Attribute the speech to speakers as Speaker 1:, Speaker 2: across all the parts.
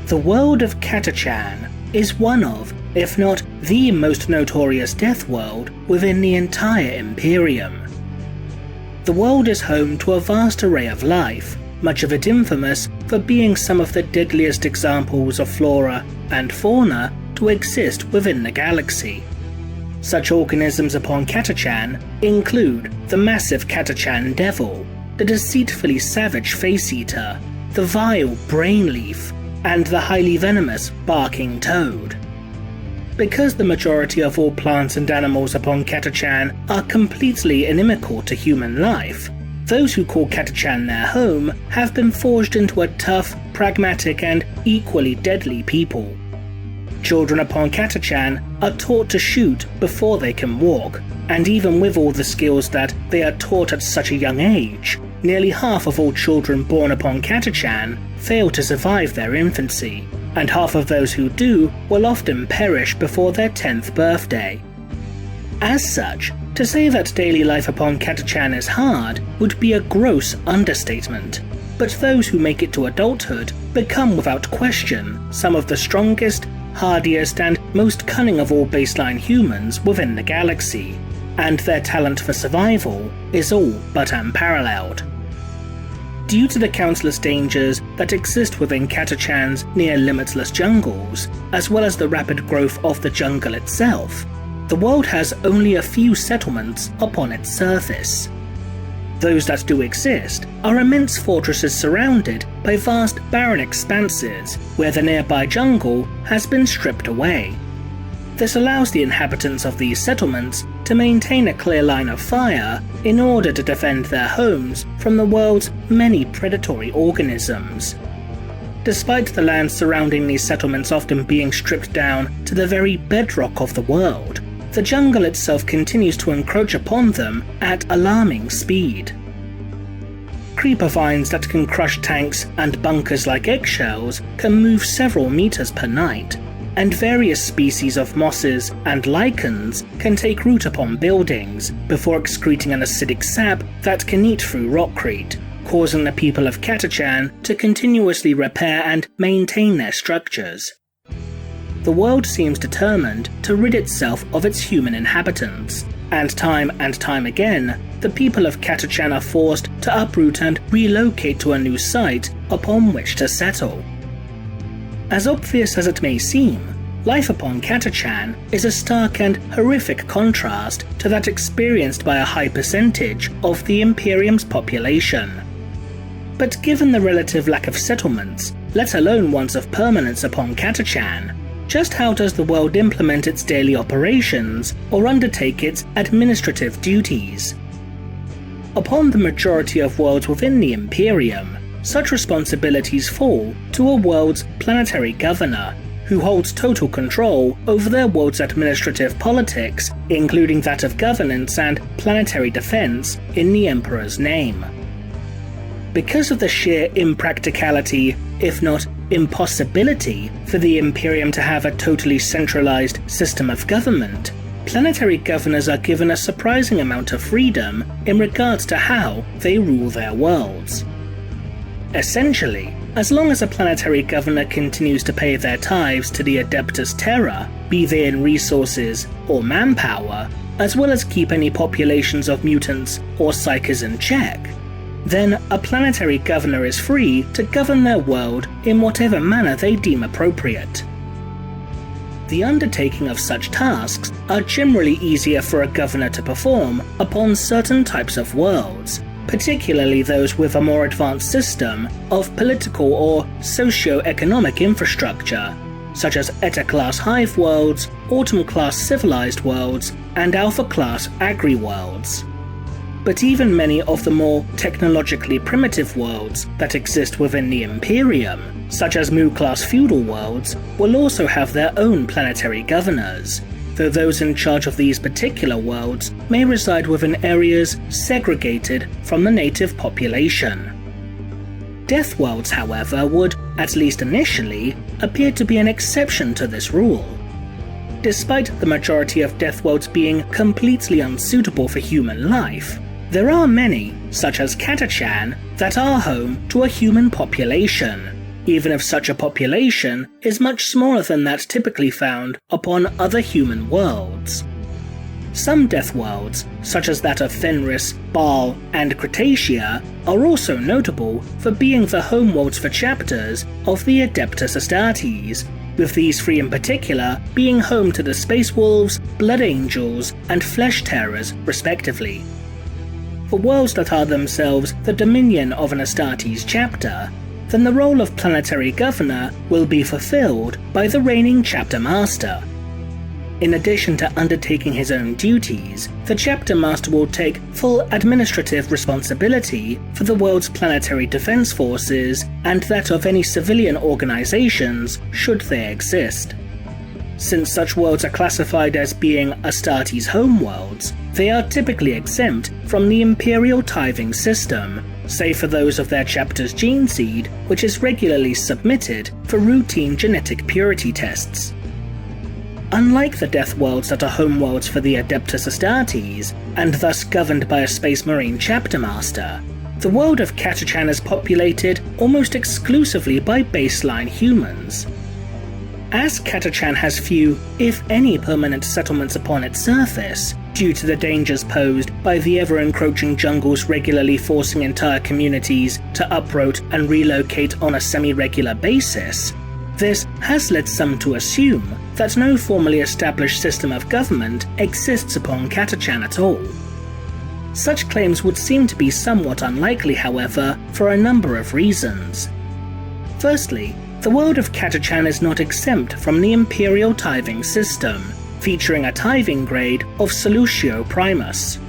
Speaker 1: The world of Catachan is one of, if not the most notorious death world within the entire Imperium. The world is home to a vast array of life, much of it infamous for being some of the deadliest examples of flora and fauna to exist within the galaxy. Such organisms upon Catachan include the massive Catachan devil, the deceitfully savage face-eater, the vile brainleaf, and the highly venomous barking toad. Because the majority of all plants and animals upon Catachan are completely inimical to human life, those who call Catachan their home have been forged into a tough, pragmatic, and equally deadly people. Children upon Catachan are taught to shoot before they can walk, and even with all the skills that they are taught at such a young age, nearly half of all children born upon Catachan fail to survive their infancy, and half of those who do will often perish before their 10th birthday. As such, to say that daily life upon Catachan is hard would be a gross understatement, but those who make it to adulthood become without question some of the strongest, hardiest, and most cunning of all baseline humans within the galaxy, and their talent for survival is all but unparalleled. Due to the countless dangers that exist within Catachan's near-limitless jungles, as well as the rapid growth of the jungle itself, the world has only a few settlements upon its surface. Those that do exist are immense fortresses surrounded by vast barren expanses where the nearby jungle has been stripped away. This allows the inhabitants of these settlements to maintain a clear line of fire in order to defend their homes from the world's many predatory organisms. Despite the land surrounding these settlements often being stripped down to the very bedrock of the world, the jungle itself continues to encroach upon them at alarming speed. Creeper vines that can crush tanks and bunkers like eggshells can move several meters per night, and various species of mosses and lichens can take root upon buildings before excreting an acidic sap that can eat through rockcrete, causing the people of Catachan to continuously repair and maintain their structures. The world seems determined to rid itself of its human inhabitants, and time again, the people of Catachan are forced to uproot and relocate to a new site upon which to settle. As obvious as it may seem, life upon Catachan is a stark and horrific contrast to that experienced by a high percentage of the Imperium's population. But given the relative lack of settlements, let alone ones of permanence upon Catachan, just how does the world implement its daily operations or undertake its administrative duties? Upon the majority of worlds within the Imperium, such responsibilities fall to a world's planetary governor, who holds total control over their world's administrative politics, including that of governance and planetary defense in the Emperor's name. Because of the sheer impracticality, if not impossibility, for the Imperium to have a totally centralized system of government, planetary governors are given a surprising amount of freedom in regards to how they rule their worlds. Essentially, as long as a planetary governor continues to pay their tithes to the Adeptus Terra, be they in resources or manpower, as well as keep any populations of mutants or psychers in check, then a planetary governor is free to govern their world in whatever manner they deem appropriate. The undertaking of such tasks are generally easier for a governor to perform upon certain types of worlds, particularly those with a more advanced system of political or socio-economic infrastructure, such as Eta-class Hive worlds, Autumn-class Civilized worlds, and Alpha-class Agri-worlds. But even many of the more technologically primitive worlds that exist within the Imperium, such as Mu-class feudal worlds, will also have their own planetary governors, though those in charge of these particular worlds may reside within areas segregated from the native population. Death worlds, however, would, at least initially, appear to be an exception to this rule. Despite the majority of death worlds being completely unsuitable for human life, there are many, such as Catachan, that are home to a human population, even if such a population is much smaller than that typically found upon other human worlds. Some death worlds, such as that of Fenris, Baal, and Cretacia, are also notable for being the homeworlds for chapters of the Adeptus Astartes, with these three in particular being home to the Space Wolves, Blood Angels, and Flesh Terrors respectively. For worlds that are themselves the dominion of an Astartes chapter, then the role of planetary governor will be fulfilled by the reigning chapter master. In addition to undertaking his own duties, the chapter master will take full administrative responsibility for the world's planetary defense forces and that of any civilian organizations should they exist. Since such worlds are classified as being Astartes homeworlds, they are typically exempt from the Imperial tithing system, save for those of their chapter's gene seed, which is regularly submitted for routine genetic purity tests. Unlike the death worlds that are homeworlds for the Adeptus Astartes, and thus governed by a Space Marine chapter master, the world of Catachan is populated almost exclusively by baseline humans. As Catachan has few, if any, permanent settlements upon its surface, due to the dangers posed by the ever-encroaching jungles regularly forcing entire communities to uproot and relocate on a semi-regular basis, this has led some to assume that no formally established system of government exists upon Catachan at all. Such claims would seem to be somewhat unlikely, however, for a number of reasons. Firstly, the world of Catachan is not exempt from the Imperial tithing system, featuring a tithing grade of Solutio Primus.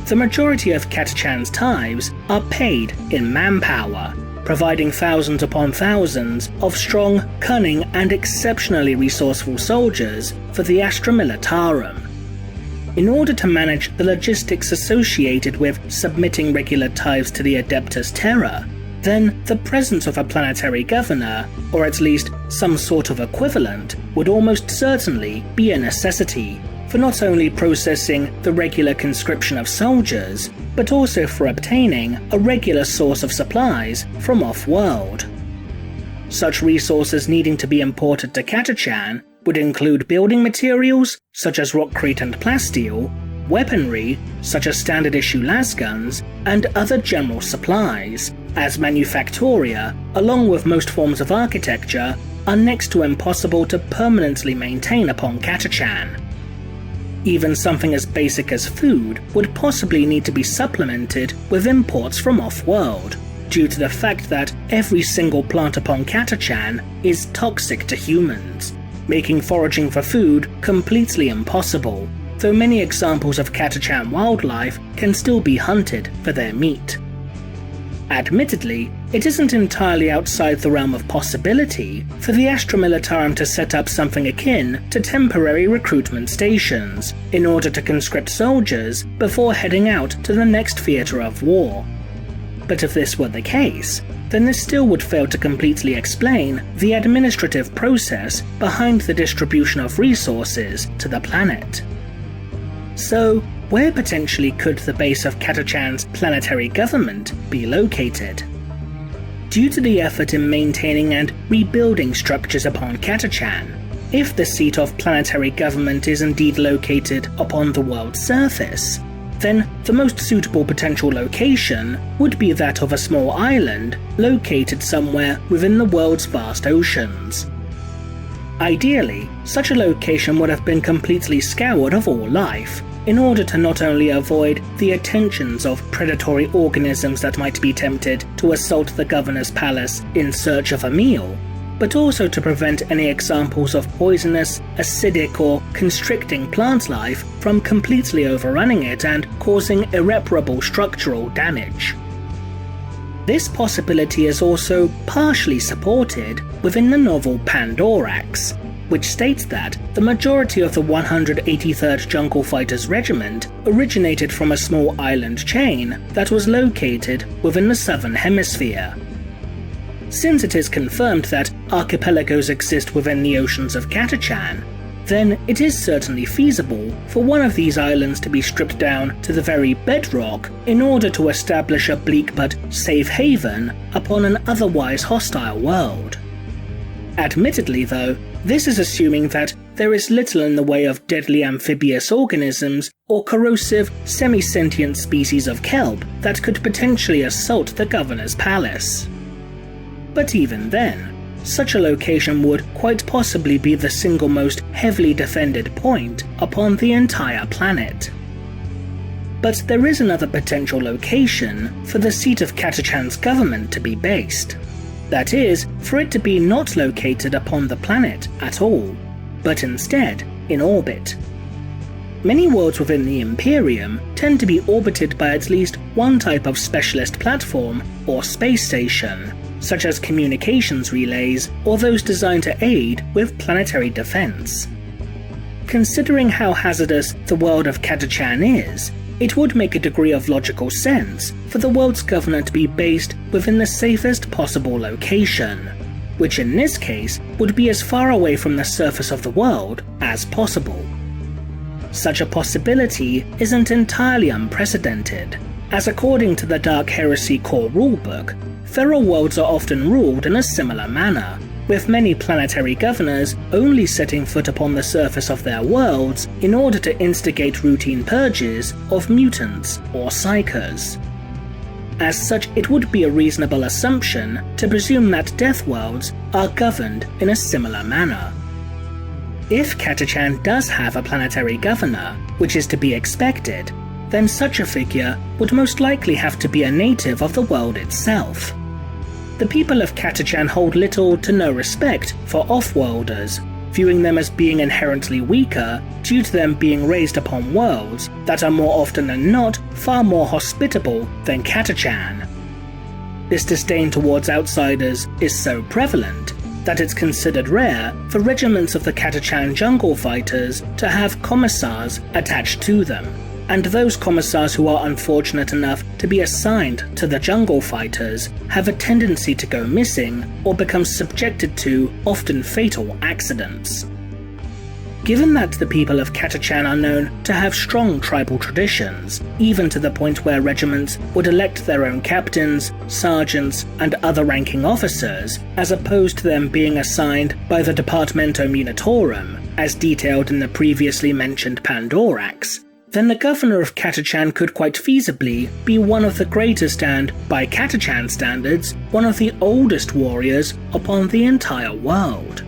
Speaker 1: The majority of Catachan's tithes are paid in manpower, providing thousands upon thousands of strong, cunning, and exceptionally resourceful soldiers for the Astra Militarum. In order to manage the logistics associated with submitting regular tithes to the Adeptus Terra, then the presence of a planetary governor, or at least some sort of equivalent, would almost certainly be a necessity, for not only processing the regular conscription of soldiers, but also for obtaining a regular source of supplies from off-world. Such resources needing to be imported to Catachan would include building materials such as rockcrete and plasteel, weaponry such as standard-issue lasguns, and other general supplies, as manufactoria, along with most forms of architecture, are next to impossible to permanently maintain upon Catachan. Even something as basic as food would possibly need to be supplemented with imports from off-world, due to the fact that every single plant upon Catachan is toxic to humans, making foraging for food completely impossible, though many examples of Catachan wildlife can still be hunted for their meat. Admittedly, it isn't entirely outside the realm of possibility for the Astra Militarum to set up something akin to temporary recruitment stations in order to conscript soldiers before heading out to the next theatre of war. But if this were the case, then this still would fail to completely explain the administrative process behind the distribution of resources to the planet. So, where potentially could the base of Catachan's planetary government be located? Due to the effort in maintaining and rebuilding structures upon Catachan, if the seat of planetary government is indeed located upon the world's surface, then the most suitable potential location would be that of a small island located somewhere within the world's vast oceans. Ideally, such a location would have been completely scoured of all life, in order to not only avoid the attentions of predatory organisms that might be tempted to assault the governor's palace in search of a meal, but also to prevent any examples of poisonous, acidic, or constricting plant life from completely overrunning it and causing irreparable structural damage. This possibility is also partially supported within the novel Pandorax, which states that the majority of the 183rd Jungle Fighters Regiment originated from a small island chain that was located within the Southern Hemisphere. Since it is confirmed that archipelagos exist within the oceans of Catachan, then it is certainly feasible for one of these islands to be stripped down to the very bedrock in order to establish a bleak but safe haven upon an otherwise hostile world. Admittedly though, this is assuming that there is little in the way of deadly amphibious organisms or corrosive, semi-sentient species of kelp that could potentially assault the governor's palace. But even then, such a location would quite possibly be the single most heavily defended point upon the entire planet. But there is another potential location for the seat of Catachan's government to be based. That is, for it to be not located upon the planet at all, but instead in orbit. Many worlds within the Imperium tend to be orbited by at least one type of specialist platform or space station, such as communications relays or those designed to aid with planetary defense. Considering how hazardous the world of Catachan is, it would make a degree of logical sense for the world's governor to be based within the safest possible location, which in this case would be as far away from the surface of the world as possible. Such a possibility isn't entirely unprecedented, as according to the Dark Heresy core rulebook, feral worlds are often ruled in a similar manner, with many planetary governors only setting foot upon the surface of their worlds in order to instigate routine purges of mutants or psychers. As such, it would be a reasonable assumption to presume that death worlds are governed in a similar manner. If Catachan does have a planetary governor, which is to be expected, then such a figure would most likely have to be a native of the world itself. The people of Catachan hold little to no respect for off-worlders, viewing them as being inherently weaker due to them being raised upon worlds that are more often than not far more hospitable than Catachan. This disdain towards outsiders is so prevalent that it's considered rare for regiments of the Catachan jungle fighters to have commissars attached to them, and those commissars who are unfortunate enough to be assigned to the jungle fighters have a tendency to go missing or become subjected to often fatal accidents. Given that the people of Catachan are known to have strong tribal traditions, even to the point where regiments would elect their own captains, sergeants, and other ranking officers, as opposed to them being assigned by the Departamento Munitorum, as detailed in the previously mentioned Pandorax, then the governor of Catachan could quite feasibly be one of the greatest and, by Catachan standards, one of the oldest warriors upon the entire world.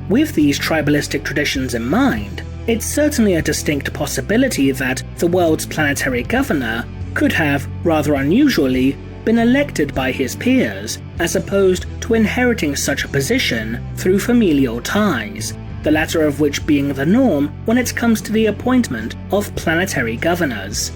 Speaker 1: With these tribalistic traditions in mind, it's certainly a distinct possibility that the world's planetary governor could have, rather unusually, been elected by his peers, as opposed to inheriting such a position through familial ties, the latter of which being the norm when it comes to the appointment of planetary governors.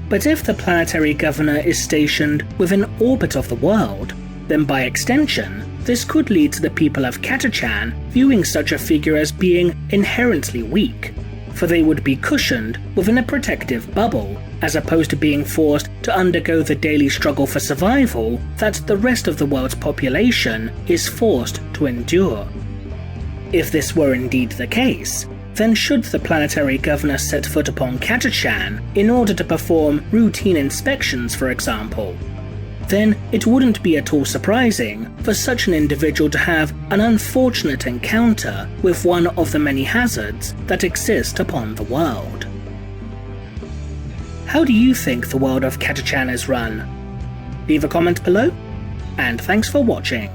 Speaker 1: But if the planetary governor is stationed within orbit of the world, then by extension, this could lead to the people of Catachan viewing such a figure as being inherently weak, for they would be cushioned within a protective bubble, as opposed to being forced to undergo the daily struggle for survival that the rest of the world's population is forced to endure. If this were indeed the case, then should the planetary governor set foot upon Catachan in order to perform routine inspections, for example, then it wouldn't be at all surprising for such an individual to have an unfortunate encounter with one of the many hazards that exist upon the world. How do you think the world of Catachan is run? Leave a comment below, and thanks for watching.